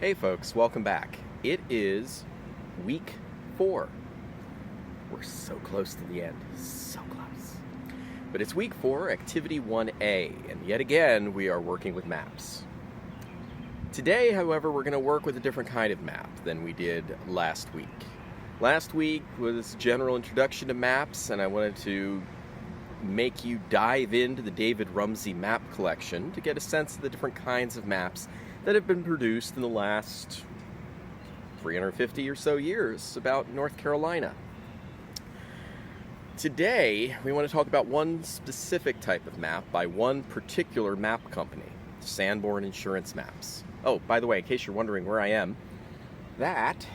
Hey folks, welcome back. It is week 4. We're so close to the end, so close. But it's week 4, activity 1A, and yet again we are working with maps. Today, however, we're going to work with a different kind of map than we did last week. Last week was a general introduction to maps, and I wanted to make you dive into the David Rumsey map collection to get a sense of the different kinds of maps that have been produced in the last 350 or so years about North Carolina. Today, we want to talk about one specific type of map by one particular map company, Sanborn Insurance Maps. Oh, by the way, in case you're wondering where I am, that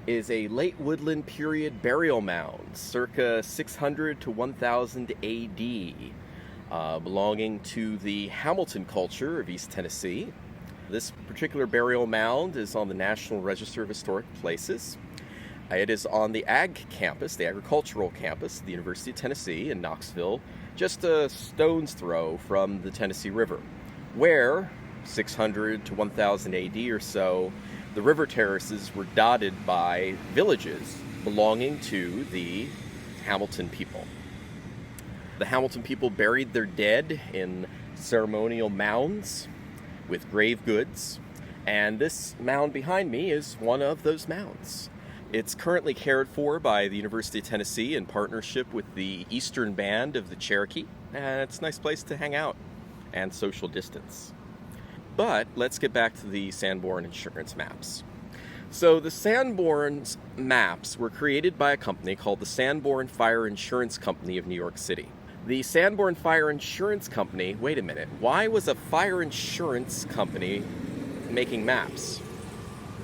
is a late woodland period burial mound, circa 600 to 1000 AD, belonging to the Hamilton culture of East Tennessee. This particular burial mound is on the National Register of Historic Places. It is on the Ag campus, the agricultural campus of the University of Tennessee in Knoxville, just a stone's throw from the Tennessee River, where 600 to 1000 AD or so, the river terraces were dotted by villages belonging to the Hamilton people. The Hamilton people buried their dead in ceremonial mounds with grave goods, and this mound behind me is one of those mounds. It's currently cared for by the University of Tennessee in partnership with the Eastern Band of the Cherokee, and it's a nice place to hang out and social distance. But let's get back to the Sanborn Insurance Maps. So the Sanborn's maps were created by a company called the Sanborn Fire Insurance Company of New York City. The Sanborn Fire Insurance Company, wait a minute, why was a fire insurance company making maps?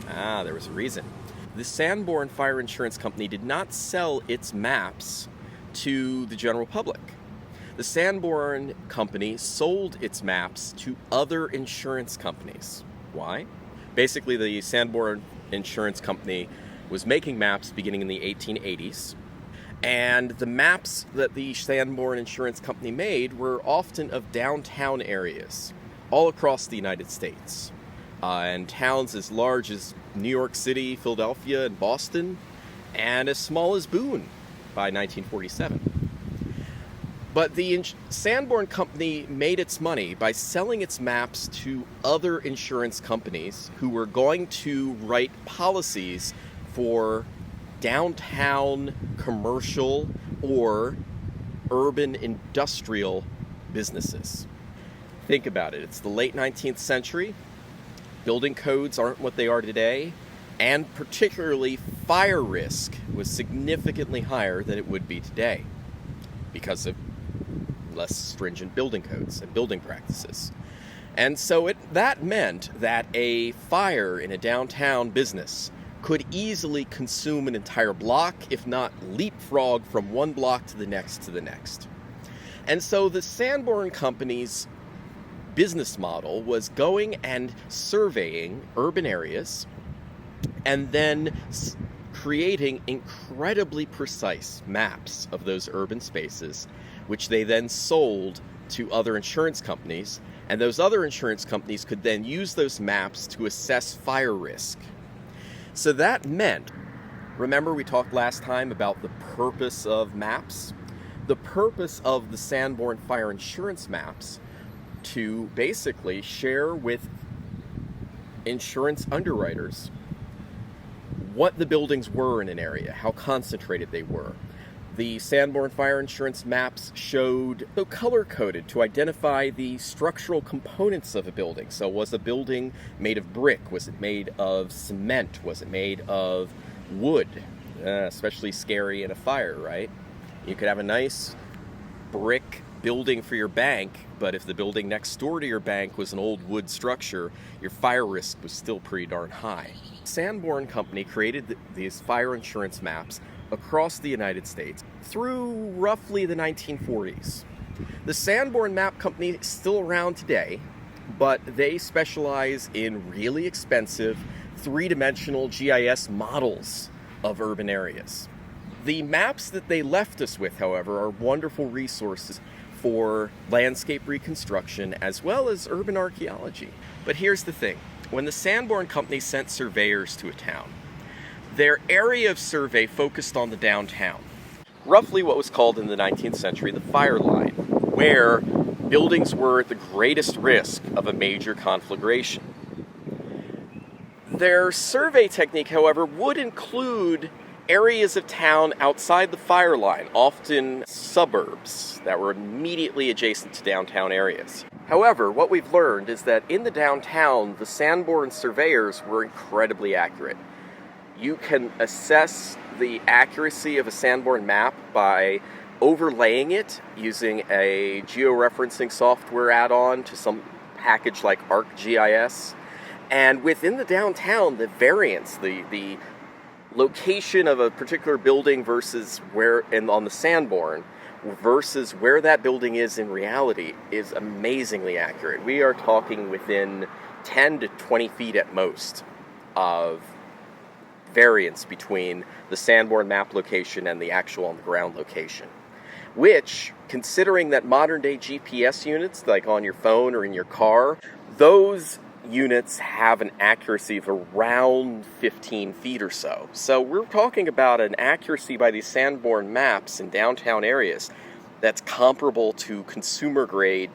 There was a reason. The Sanborn Fire Insurance Company did not sell its maps to the general public. The Sanborn Company sold its maps to other insurance companies. Why? Basically, the Sanborn Insurance Company was making maps beginning in the 1880s. And the maps that the Sanborn Insurance Company made were often of downtown areas all across the United States. And towns as large as New York City, Philadelphia, and Boston, and as small as Boone by 1947. But the Sanborn Company made its money by selling its maps to other insurance companies who were going to write policies for downtown commercial or urban industrial businesses. Think about it. It's the late 19th century. Building codes aren't what they are today, and particularly fire risk was significantly higher than it would be today because of less stringent building codes and building practices. And so that meant that a fire in a downtown business could easily consume an entire block, if not leapfrog from one block to the next. And so the Sanborn Company's business model was going and surveying urban areas and then creating incredibly precise maps of those urban spaces, which they then sold to other insurance companies, and those other insurance companies could then use those maps to assess fire risk. So that meant, remember we talked last time about the purpose of maps? The purpose of the Sanborn Fire Insurance Maps to basically share with insurance underwriters what the buildings were in an area, how concentrated they were. The Sanborn Fire Insurance Maps showed, so color-coded to identify the structural components of a building. So was a building made of brick? Was it made of cement? Was it made of wood? Especially scary in a fire, right? You could have a nice brick building for your bank, but if the building next door to your bank was an old wood structure, your fire risk was still pretty darn high. Sanborn Company created these fire insurance maps across the United States through roughly the 1940s. The Sanborn Map Company is still around today, but they specialize in really expensive three-dimensional GIS models of urban areas. The maps that they left us with, however, are wonderful resources for landscape reconstruction as well as urban archaeology. But here's the thing. when the Sanborn Company sent surveyors to a town, their area of survey focused on the downtown, roughly what was called in the 19th century the fire line, where buildings were at the greatest risk of a major conflagration. Their survey technique, however, would include areas of town outside the fire line, often suburbs that were immediately adjacent to downtown areas. However, what we've learned is that in the downtown, the Sanborn surveyors were incredibly accurate. You can assess the accuracy of a Sanborn map by overlaying it using a georeferencing software add-on to some package like ArcGIS. And within the downtown, the variance, the location of a particular building versus on the Sanborn versus where that building is in reality is amazingly accurate. We are talking within 10 to 20 feet at most of variance between the Sanborn map location and the actual on-the-ground location. Which, considering that modern-day GPS units, like on your phone or in your car, those units have an accuracy of around 15 feet or so. So we're talking about an accuracy by these Sanborn maps in downtown areas that's comparable to consumer-grade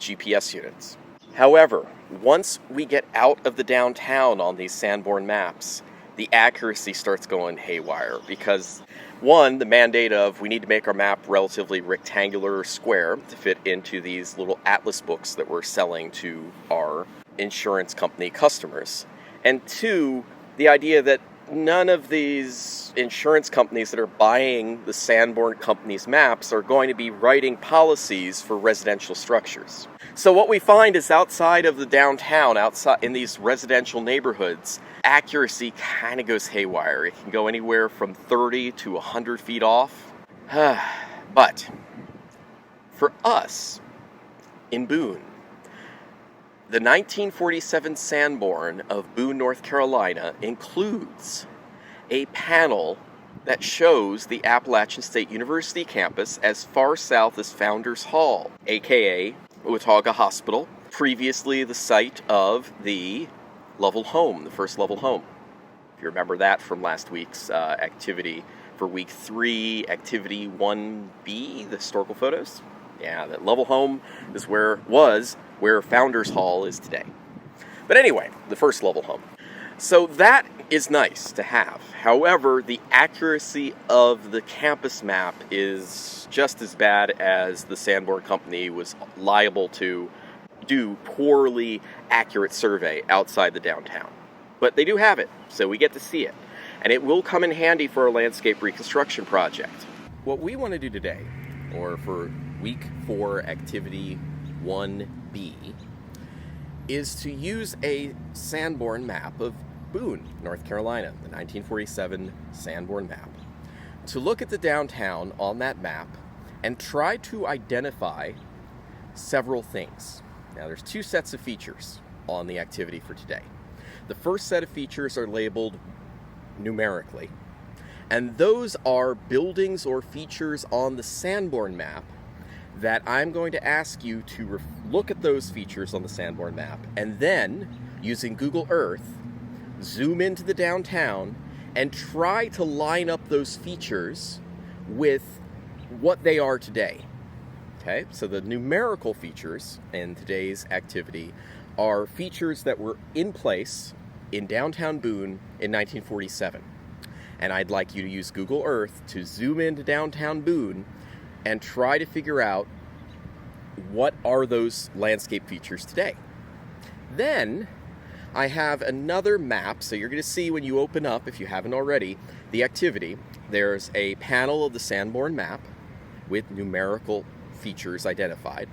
GPS units. However, once we get out of the downtown on these Sanborn maps, the accuracy starts going haywire because, one, the mandate of we need to make our map relatively rectangular or square to fit into these little atlas books that we're selling to our insurance company customers. And two, the idea that none of these insurance companies that are buying the Sanborn Company's maps are going to be writing policies for residential structures. So what we find is outside of the downtown, outside in these residential neighborhoods, accuracy kind of goes haywire. It can go anywhere from 30 to 100 feet off. But for us in Boone, the 1947 Sanborn of Boone, North Carolina includes a panel that shows the Appalachian State University campus as far south as Founders Hall, aka Watauga Hospital, previously the site of the Lovell home, the first Lovell home. If you remember that from last week's activity for week 3, activity 1B, the historical photos. Yeah, that Lovell home is where Founders Hall is today. But anyway, the first Lovell home. So that is nice to have. However, the accuracy of the campus map is just as bad as the Sanborn Company was liable to do poorly accurate survey outside the downtown. But they do have it, so we get to see it. And it will come in handy for a landscape reconstruction project. What we want to do today, or for week 4 activity 1B, is to use a Sanborn map of Boone, North Carolina, the 1947 Sanborn map, to look at the downtown on that map and try to identify several things. Now, there's 2 sets of features on the activity for today. The first set of features are labeled numerically, and those are buildings or features on the Sanborn map that I'm going to ask you to look at those features on the Sanborn map, and then, using Google Earth, zoom into the downtown and try to line up those features with what they are today. Okay, so the numerical features in today's activity are features that were in place in downtown Boone in 1947. And I'd like you to use Google Earth to zoom into downtown Boone and try to figure out what are those landscape features today. Then I have another map, so you're going to see when you open up, if you haven't already, the activity. There's a panel of the Sanborn map with numerical features identified.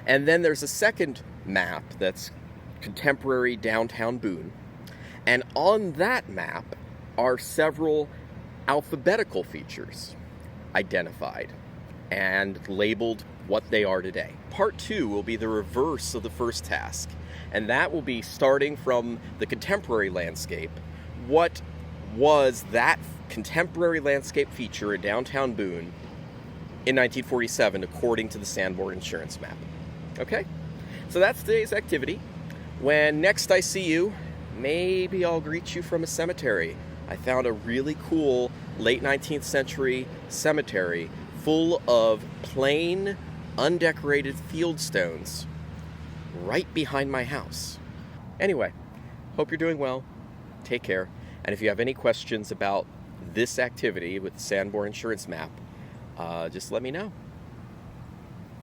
And then there's a second map that's contemporary downtown Boone. And on that map are several alphabetical features identified and labeled what they are today. Part 2 will be the reverse of the first task, and that will be starting from the contemporary landscape. What was that contemporary landscape feature in downtown Boone in 1947 according to the Sanborn insurance map? Okay? So that's today's activity. When next I see you, maybe I'll greet you from a cemetery. I found a really cool late 19th century cemetery full of plain, undecorated field stones right behind my house. Anyway, hope you're doing well. Take care. And if you have any questions about this activity with the Sanborn Insurance Map, just let me know.